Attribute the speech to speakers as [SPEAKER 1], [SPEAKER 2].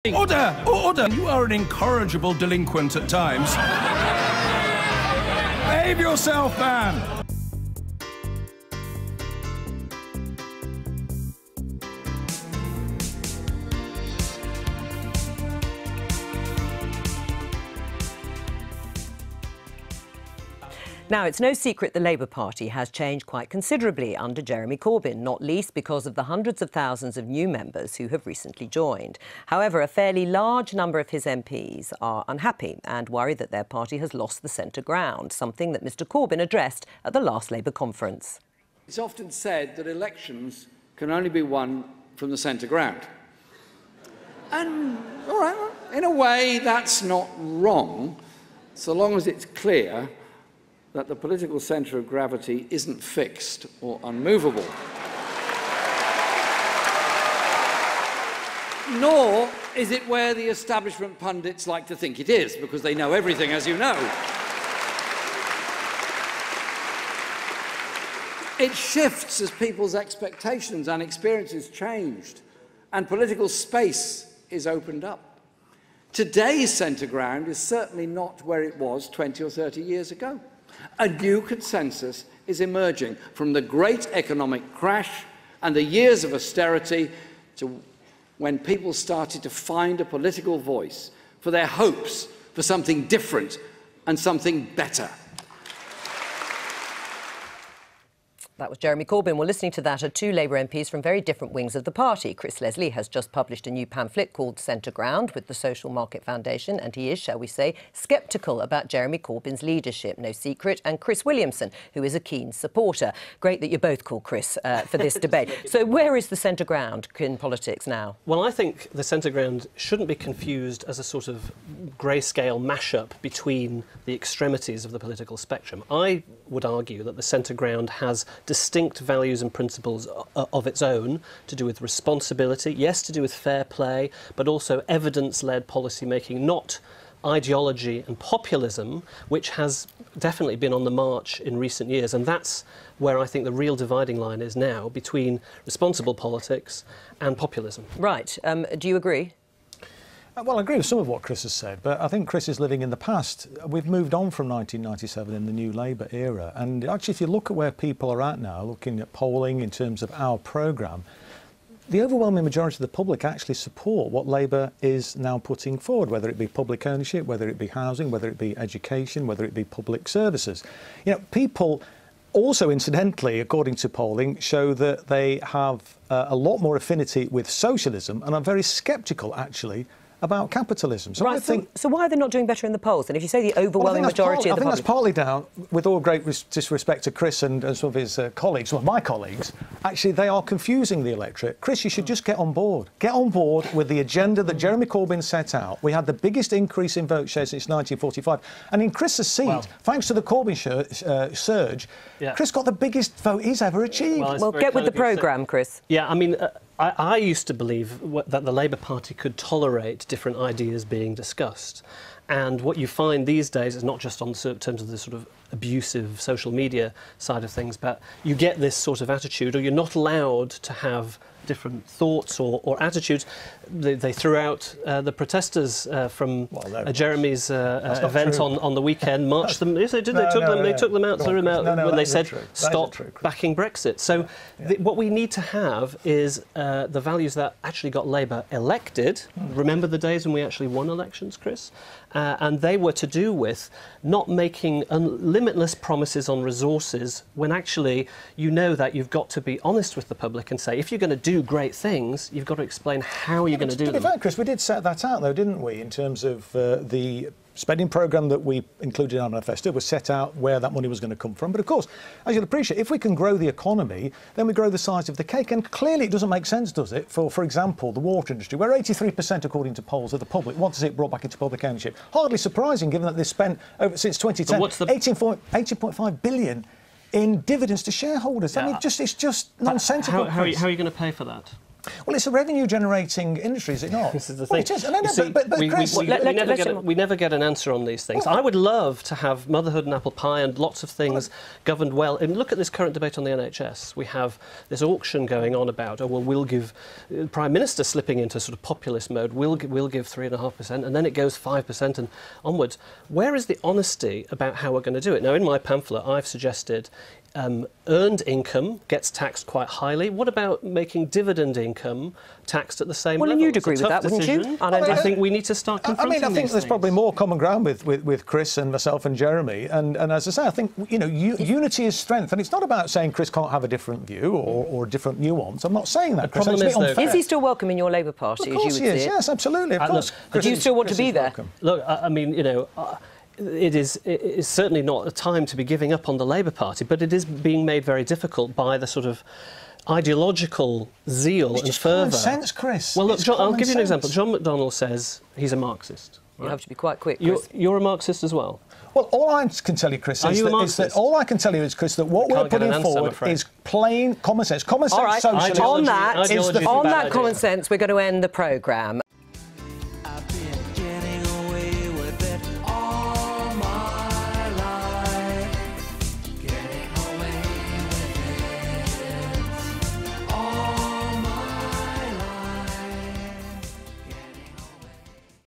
[SPEAKER 1] Order! Order! You are an incorrigible delinquent at times. Behave yourself, man!
[SPEAKER 2] Now, it's no secret the Labour Party has changed quite considerably under Jeremy Corbyn, not least because of the hundreds of thousands of new members who have recently joined. However, a fairly large number of his MPs are unhappy and worry that their party has lost the centre ground, something that Mr Corbyn addressed at the last Labour conference.
[SPEAKER 3] It's often said that elections can only be won from the centre ground. And, all right, in a way, that's not wrong, so long as it's clear that the political centre of gravity isn't fixed or unmovable. Nor is it where the establishment pundits like to think it is, because they know everything, as you know. It shifts as people's expectations and experiences changed, and political space is opened up. Today's centre ground is certainly not where it was 20 or 30 years ago. A new consensus is emerging from the great economic crash and the years of austerity to when people started to find a political voice for their hopes for something different and something better.
[SPEAKER 2] That was Jeremy Corbyn. Well, listening to that are two Labour MPs from very different wings of the party. Chris Leslie has just published a new pamphlet called Centre Ground with the Social Market Foundation, and he is, shall we say, sceptical about Jeremy Corbyn's leadership, no secret, and Chris Williamson, who is a keen supporter. Great that you're both called Chris for this debate. So where is the centre ground in politics now?
[SPEAKER 4] Well, I think the centre ground shouldn't be confused as a sort of greyscale mashup between the extremities of the political spectrum. I would argue that the centre ground has distinct values and principles of its own to do with responsibility, yes, to do with fair play, but also evidence-led policy making, not ideology and populism, which has definitely been on the march in recent years. And that's where I think the real dividing line is now between responsible politics and populism. Right.
[SPEAKER 2] Do you agree?
[SPEAKER 5] Well, I agree with some of what Chris has said, but I think Chris is living in the past. We've moved on from 1997 in the new Labour era, and actually if you look at where people are at now, looking at polling in terms of our programme, the overwhelming majority of the public actually support what Labour is now putting forward, whether it be public ownership, whether it be housing, whether it be education, whether it be public services. You know, people also, incidentally, according to polling, show that they have a lot more affinity with socialism and are very sceptical, actually, about capitalism. So
[SPEAKER 2] right,
[SPEAKER 5] I think,
[SPEAKER 2] so why are they not doing better in the polls? And if you say the overwhelming majority of the public...
[SPEAKER 5] I think that's partly down, with all great disrespect to Chris and some of his colleagues, well, my colleagues, actually they are confusing the electorate. Chris, you should just get on board. Get on board with the agenda that Jeremy Corbyn set out. We had the biggest increase in vote share since 1945. And in Chris's seat, thanks to the Corbyn surge, Chris got the biggest vote he's ever achieved.
[SPEAKER 2] Well, get with the programme, Chris.
[SPEAKER 4] Yeah, I mean... I used to believe that the Labour Party could tolerate different ideas being discussed. And what you find these days is not just on terms of the sort of abusive social media side of things, but you get this sort of attitude, or you're not allowed to have different thoughts or attitudes. They threw out the protesters from Jeremy's event on the weekend, marched them. Yes, they did. They took them out, threw them out when they said stop backing Brexit. So what we need to have is the values that actually got Labour elected. Remember the days when we actually won elections, Chris? And they were to do with not making limitless promises on resources when actually you know that you've got to be honest with the public and say, if you're going to do great things, you've got to explain how you're going to do them.
[SPEAKER 5] To be fair, Chris, we did set that out, though, didn't we, in terms of the spending programme that we included in our manifesto was set out where that money was going to come from. But of course, as you'll appreciate, if we can grow the economy, then we grow the size of the cake. And clearly it doesn't make sense, does it, for example, the water industry, where 83%, according to polls, of the public want to see it brought back into public ownership. Hardly surprising, given that they've spent, since 2010, 18.5 billion in dividends to shareholders. I mean, it's just nonsensical.
[SPEAKER 4] How are you going to pay for that?
[SPEAKER 5] Well, it's a revenue-generating industry, is it not?
[SPEAKER 4] This is the
[SPEAKER 5] Well,
[SPEAKER 4] thing.
[SPEAKER 5] it is. No,
[SPEAKER 4] You see,
[SPEAKER 5] but Chris...
[SPEAKER 4] we never get an answer on these things. I would love to have motherhood and apple pie and lots of things governed well. And look at this current debate on the NHS. We have this auction going on about, oh, well, we'll give... Prime Minister slipping into sort of populist mode, we'll give 3.5%, and then it goes 5% and onwards. Where is the honesty about how we're going to do it? Now, in my pamphlet, I've suggested earned income gets taxed quite highly. What about making dividend income taxed at the same level?
[SPEAKER 2] Well, and you'd agree with that, wouldn't you?
[SPEAKER 4] I think we need to start confronting
[SPEAKER 5] I think there's probably more common ground with Chris and myself and Jeremy. And as I say, I think, you know, unity is strength. And it's not about saying Chris can't have a different view or a different nuance. I'm not saying that, Chris.
[SPEAKER 2] Is he still welcome in your Labour Party,
[SPEAKER 5] as you would see it? Yes, absolutely. Of course.
[SPEAKER 2] Do you still want to be there?
[SPEAKER 5] Welcome.
[SPEAKER 4] Look, I mean, you know... It is certainly not a time to be giving up on the Labour Party, but it is being made very difficult by the sort of ideological zeal and fervour.
[SPEAKER 5] Common sense, Chris.
[SPEAKER 4] Well, look, John, I'll give you an example. John McDonnell says he's a Marxist. Right?
[SPEAKER 2] You have to be quite quick, Chris.
[SPEAKER 4] You're a Marxist as well?
[SPEAKER 5] Well, all I can tell you, Chris, is that all I can tell you is, Chris, that what we're putting forward is plain common sense. Common sense,
[SPEAKER 2] all right.
[SPEAKER 5] socialism.
[SPEAKER 2] On that common sense, we're going to end the programme.